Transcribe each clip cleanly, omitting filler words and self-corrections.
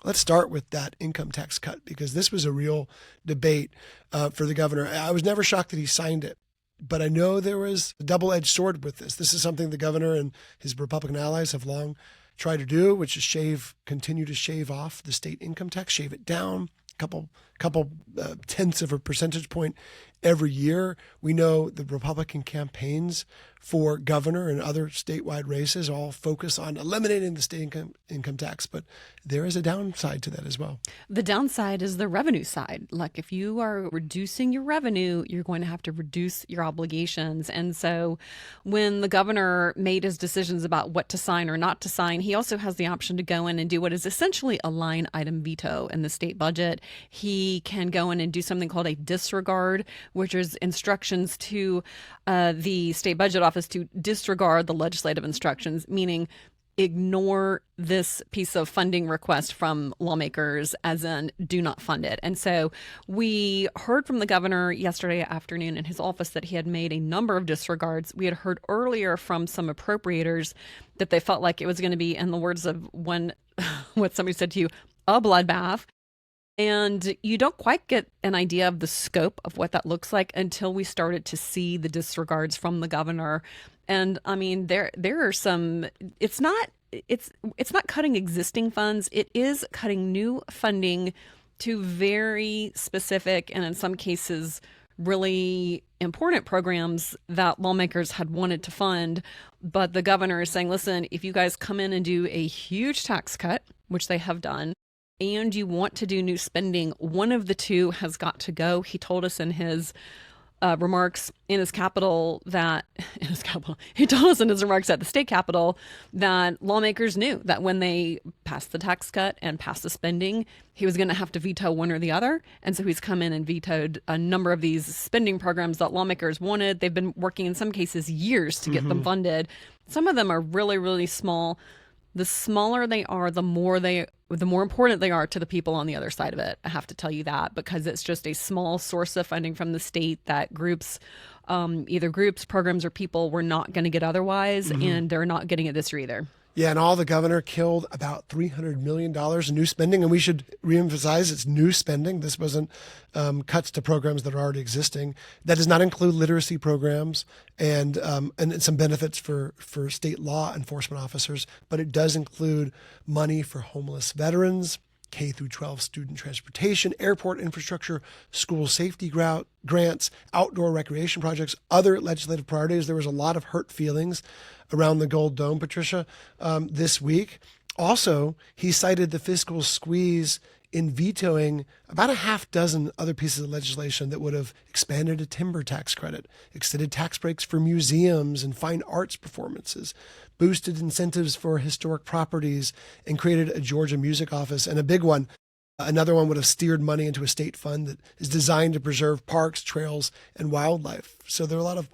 Let's start with that income tax cut, because this was a real debate for the governor. I was never shocked that he signed it, but I know there was a double-edged sword with this. This is something the governor and his Republican allies have long tried to do, which is continue to shave off the state income tax, shave it down couple tenths of a percentage point every year. We know the Republican campaigns for governor and other statewide races all focus on eliminating the state income tax, but there is a downside to that as well. The downside is the revenue side. Like if you are reducing your revenue, you're going to have to reduce your obligations. And so when the governor made his decisions about what to sign or not to sign, he also has the option to go in and do what is essentially a line item veto in the state budget. He can go in and do something called a disregard, which is instructions to the state budget office to disregard the legislative instructions, meaning ignore this piece of funding request from lawmakers, as in do not fund it. And so we heard from the governor yesterday afternoon in his office that he had made a number of disregards. We had heard earlier from some appropriators that they felt like it was going to be, in the words of what somebody said to you, a bloodbath. And you don't quite get an idea of the scope of what that looks like until we started to see the disregards from the governor. And I mean, there are some. It's not cutting existing funds. It is cutting new funding to very specific and in some cases really important programs that lawmakers had wanted to fund. But the governor is saying, listen, if you guys come in and do a huge tax cut, which they have done, and you want to do new spending, one of the two has got to go. He told us in his remarks he told us in his remarks at the state capitol that lawmakers knew that when they passed the tax cut and passed the spending, he was going to have to veto one or the other. And so he's come in and vetoed a number of these spending programs that lawmakers wanted. They've been working in some cases years to get them funded. Some of them are really, really small. The smaller they are, the more important they are to the people on the other side of it. I have to tell you that, because it's just a small source of funding from the state that either groups, programs, or people were not going to get otherwise, and they're not getting it this year either. Yeah, and all the governor killed about $300 million in new spending. And we should reemphasize it's new spending. This wasn't cuts to programs that are already existing. That does not include literacy programs and some benefits for state law enforcement officers, but it does include money for homeless veterans, K through 12 student transportation, airport infrastructure, school safety grants, outdoor recreation projects, other legislative priorities. There was a lot of hurt feelings around the Gold Dome, Patricia, this week. Also, he cited the fiscal squeeze in vetoing about a half dozen other pieces of legislation that would have expanded a timber tax credit, extended tax breaks for museums and fine arts performances, boosted incentives for historic properties, and created a Georgia music office. And a big one, another one would have steered money into a state fund that is designed to preserve parks, trails, and wildlife. So there are a lot of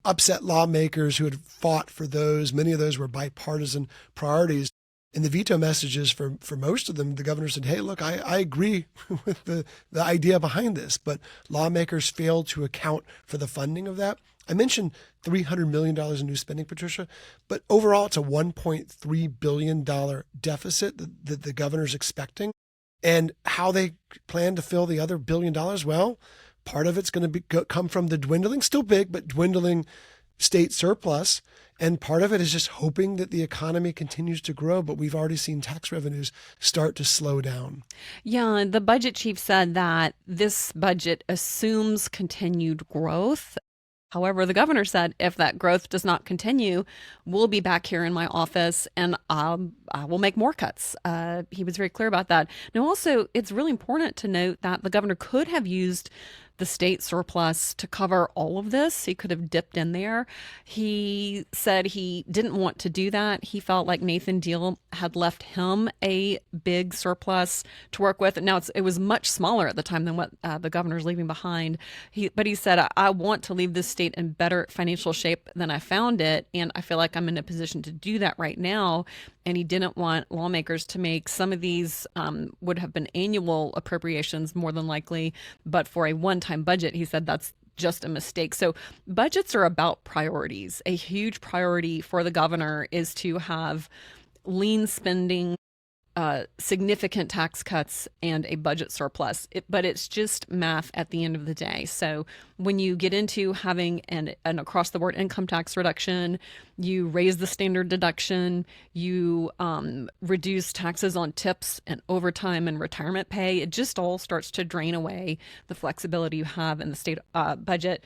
upset lawmakers who had fought for those. Many of those were bipartisan priorities. In the veto messages for most of them, the governor said, hey, look, I agree with the idea behind this, but lawmakers failed to account for the funding of that. I mentioned $300 million in new spending, Patricia, but overall it's a $1.3 billion deficit that the governor's expecting. And how they plan to fill the other $1 billion, well, part of it's going to come from the dwindling, still big, but dwindling state surplus. And part of it is just hoping that the economy continues to grow. But we've already seen tax revenues start to slow down. Yeah, the budget chief said that this budget assumes continued growth. However, the governor said if that growth does not continue, we'll be back here in my office and I will make more cuts. He was very clear about that. Now, also, it's really important to note that the governor could have used the state surplus to cover all of this. He could have dipped in there. He said he didn't want to do that. He felt like Nathan Deal had left him a big surplus to work with. Now, it was much smaller at the time than what the governor's leaving behind. But he said, I want to leave this state in better financial shape than I found it, and I feel like I'm in a position to do that right now. And he didn't want lawmakers to make some of these would have been annual appropriations more than likely, but for a one-time budget, he said that's just a mistake. So budgets are about priorities. A huge priority for the governor is to have lean spending significant tax cuts and a budget surplus. But it's just math at the end of the day. So when you get into having an across the board income tax reduction, you raise the standard deduction, you reduce taxes on tips and overtime and retirement pay, it just all starts to drain away the flexibility you have in the state budget.